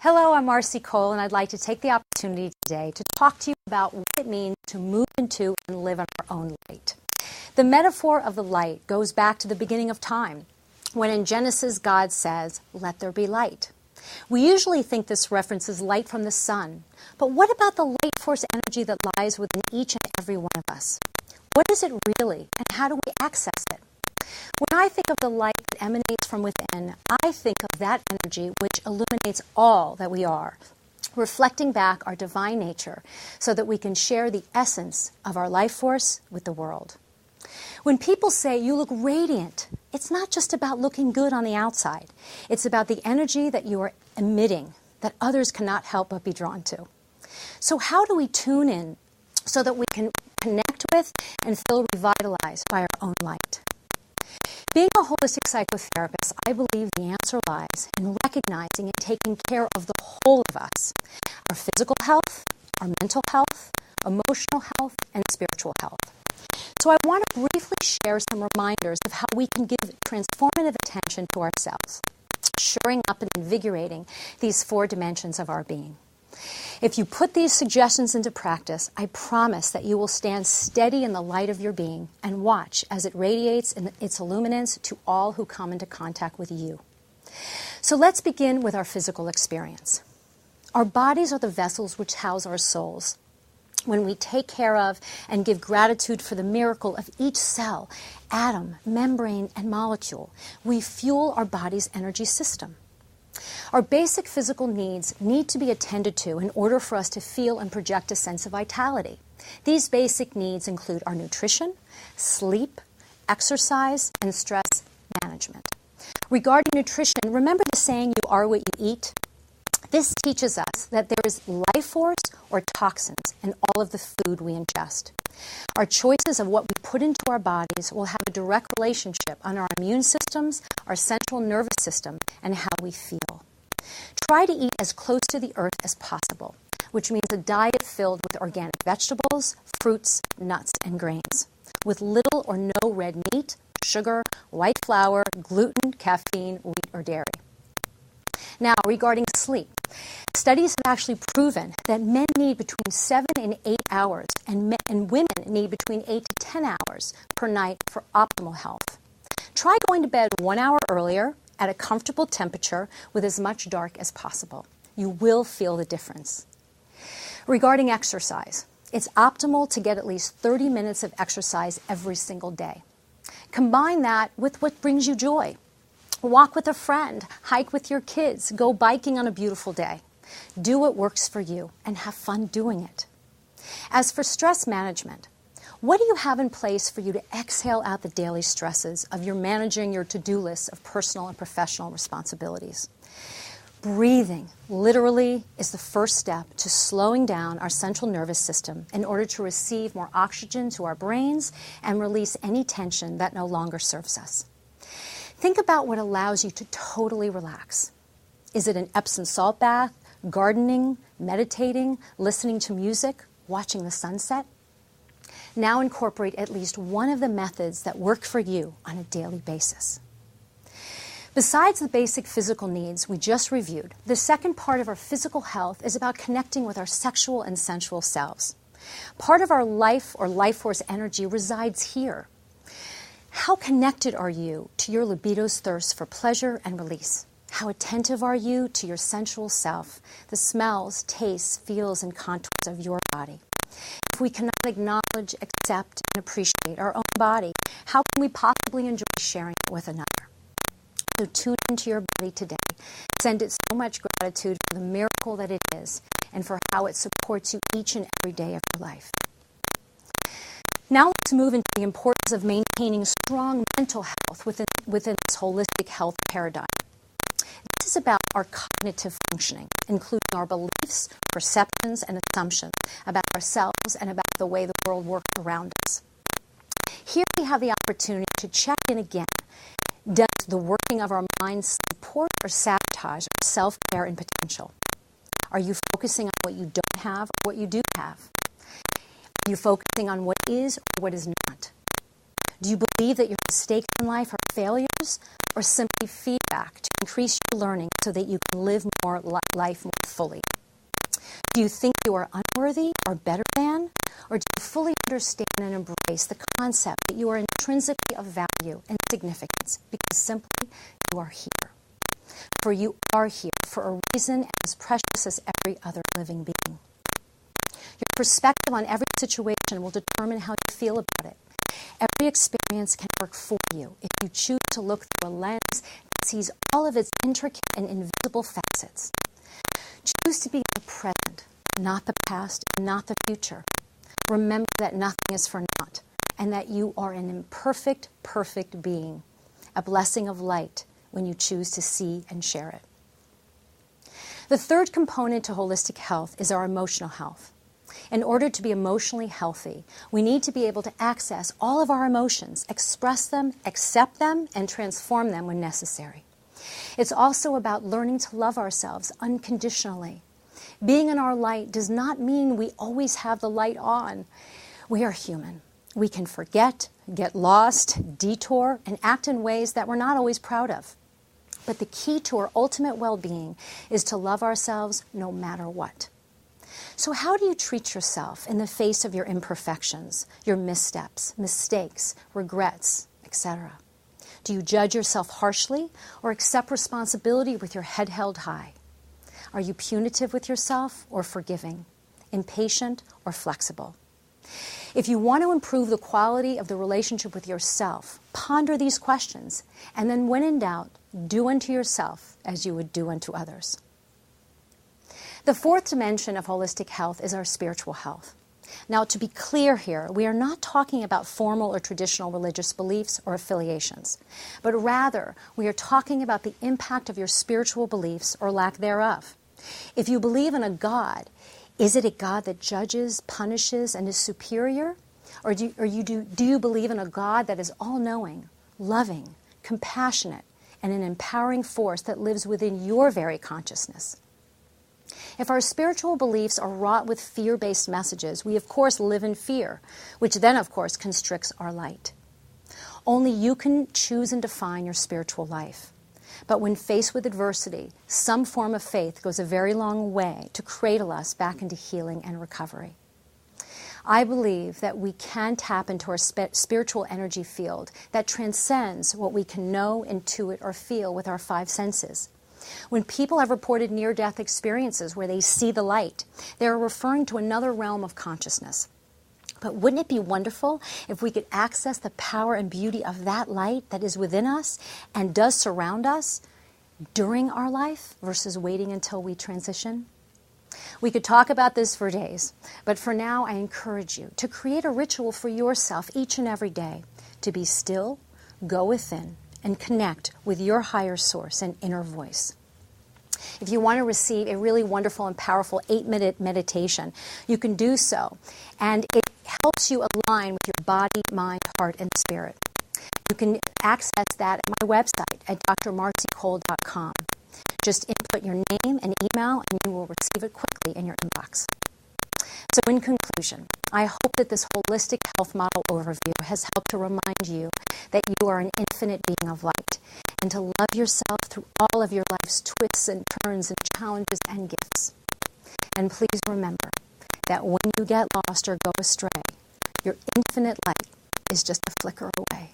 Hello, I'm Marcy Cole, and I'd like to take the opportunity today to talk to you about what it means to move into and live in our own light. The metaphor of the light goes back to the beginning of time, when in Genesis God says, "Let there be light." We usually think this references light from the sun, but what about the light force energy that lies within each and every one of us? What is it really, and how do we access it? When I think of the light that emanates from within, I think of that energy which illuminates all that we are, reflecting back our divine nature so that we can share the essence of our life force with the world. When people say you look radiant, it's not just about looking good on the outside. It's about the energy that you are emitting that others cannot help but be drawn to. So how do we tune in so that we can connect with and feel revitalized by our own light? Being a holistic psychotherapist, I believe the answer lies in recognizing and taking care of the whole of us, our physical health, our mental health, emotional health, and spiritual health. So I want to briefly share some reminders of how we can give transformative attention to ourselves, shoring up and invigorating these 4 dimensions of our being. If you put these suggestions into practice, I promise that you will stand steady in the light of your being and watch as it radiates in its illuminance to all who come into contact with you. So let's begin with our physical experience. Our bodies are the vessels which house our souls. When we take care of and give gratitude for the miracle of each cell, atom, membrane, and molecule, we fuel our body's energy system. Our basic physical needs need to be attended to in order for us to feel and project a sense of vitality. These basic needs include our nutrition, sleep, exercise, and stress management. Regarding nutrition, remember the saying, "You are what you eat"? This teaches us that there is life force or toxins in all of the food we ingest. Our choices of what we put into our bodies will have a direct relationship on our immune systems, our central nervous system, and how we feel. Try to eat as close to the earth as possible, which means a diet filled with organic vegetables, fruits, nuts, and grains, with little or no red meat, sugar, white flour, gluten, caffeine, wheat, or dairy. Now, regarding sleep, studies have actually proven that men need between 7 and 8 hours, and women need between 8 to 10 hours per night for optimal health. Try going to bed 1 hour earlier at a comfortable temperature with as much dark as possible. You will feel the difference. Regarding exercise, it's optimal to get at least 30 minutes of exercise every single day. Combine that with what brings you joy. Walk with a friend, hike with your kids, go biking on a beautiful day. Do what works for you and have fun doing it. As for stress management, what do you have in place for you to exhale out the daily stresses of your managing your to-do list of personal and professional responsibilities? Breathing, literally, is the first step to slowing down our central nervous system in order to receive more oxygen to our brains and release any tension that no longer serves us. Think about what allows you to totally relax. Is it an Epsom salt bath, gardening, meditating, listening to music, watching the sunset? Now incorporate at least one of the methods that work for you on a daily basis. Besides the basic physical needs we just reviewed, the second part of our physical health is about connecting with our sexual and sensual selves. Part of our life or life force energy resides here. How connected are you to your libido's thirst for pleasure and release? How attentive are you to your sensual self, the smells, tastes, feels, and contours of your body? If we cannot acknowledge, accept, and appreciate our own body, how can we possibly enjoy sharing it with another? So tune into your body today. Send it so much gratitude for the miracle that it is and for how it supports you each and every day of your life. Now let's move into the importance of maintaining strong mental health within this holistic health paradigm. This is about our cognitive functioning, including our beliefs, perceptions, and assumptions about ourselves and about the way the world works around us. Here we have the opportunity to check in again. Does the working of our minds support or sabotage our self-care and potential? Are you focusing on what you don't have or what you do have? Are you focusing on what is or what is not? Do you believe that your mistakes in life are failures, or simply feedback to increase your learning so that you can live more life more fully? Do you think you are unworthy or better than? Or do you fully understand and embrace the concept that you are intrinsically of value and significance because simply you are here? For you are here for a reason as precious as every other living being. Your perspective on every situation will determine how you feel about it. Every experience can work for you if you choose to look through a lens that sees all of its intricate and invisible facets. Choose to be the present, not the past, and not the future. Remember that nothing is for naught, and that you are an imperfect, perfect being, a blessing of light when you choose to see and share it. The third component to holistic health is our emotional health. In order to be emotionally healthy, we need to be able to access all of our emotions, express them, accept them, and transform them when necessary. It's also about learning to love ourselves unconditionally. Being in our light does not mean we always have the light on. We are human. We can forget, get lost, detour, and act in ways that we're not always proud of. But the key to our ultimate well-being is to love ourselves no matter what. So how do you treat yourself in the face of your imperfections, your missteps, mistakes, regrets, etc.? Do you judge yourself harshly or accept responsibility with your head held high? Are you punitive with yourself or forgiving, impatient or flexible? If you want to improve the quality of the relationship with yourself, ponder these questions, and then when in doubt, do unto yourself as you would do unto others. The fourth dimension of holistic health is our spiritual health. Now, to be clear here, we are not talking about formal or traditional religious beliefs or affiliations, but rather we are talking about the impact of your spiritual beliefs or lack thereof. If you believe in a God, is it a God that judges, punishes, and is superior? Or do you believe in a God that is all-knowing, loving, compassionate, and an empowering force that lives within your very consciousness? If our spiritual beliefs are wrought with fear-based messages, we of course live in fear, which then of course constricts our light. Only you can choose and define your spiritual life. But when faced with adversity, some form of faith goes a very long way to cradle us back into healing and recovery. I believe that we can tap into our spiritual energy field that transcends what we can know, intuit, or feel with our five senses. When people have reported near-death experiences where they see the light, they are referring to another realm of consciousness. But wouldn't it be wonderful if we could access the power and beauty of that light that is within us and does surround us during our life versus waiting until we transition? We could talk about this for days, but for now I encourage you to create a ritual for yourself each and every day to be still, go within, and connect with your higher source and inner voice. If you want to receive a really wonderful and powerful 8-minute meditation, you can do so, and it helps you align with your body, mind, heart, and spirit. You can access that at my website at drmarcycole.com. Just input your name and email, and you will receive it quickly in your inbox. So in conclusion, I hope that this holistic health model overview has helped to remind you that you are an infinite being of light and to love yourself through all of your life's twists and turns and challenges and gifts. And please remember that when you get lost or go astray, your infinite light is just a flicker away.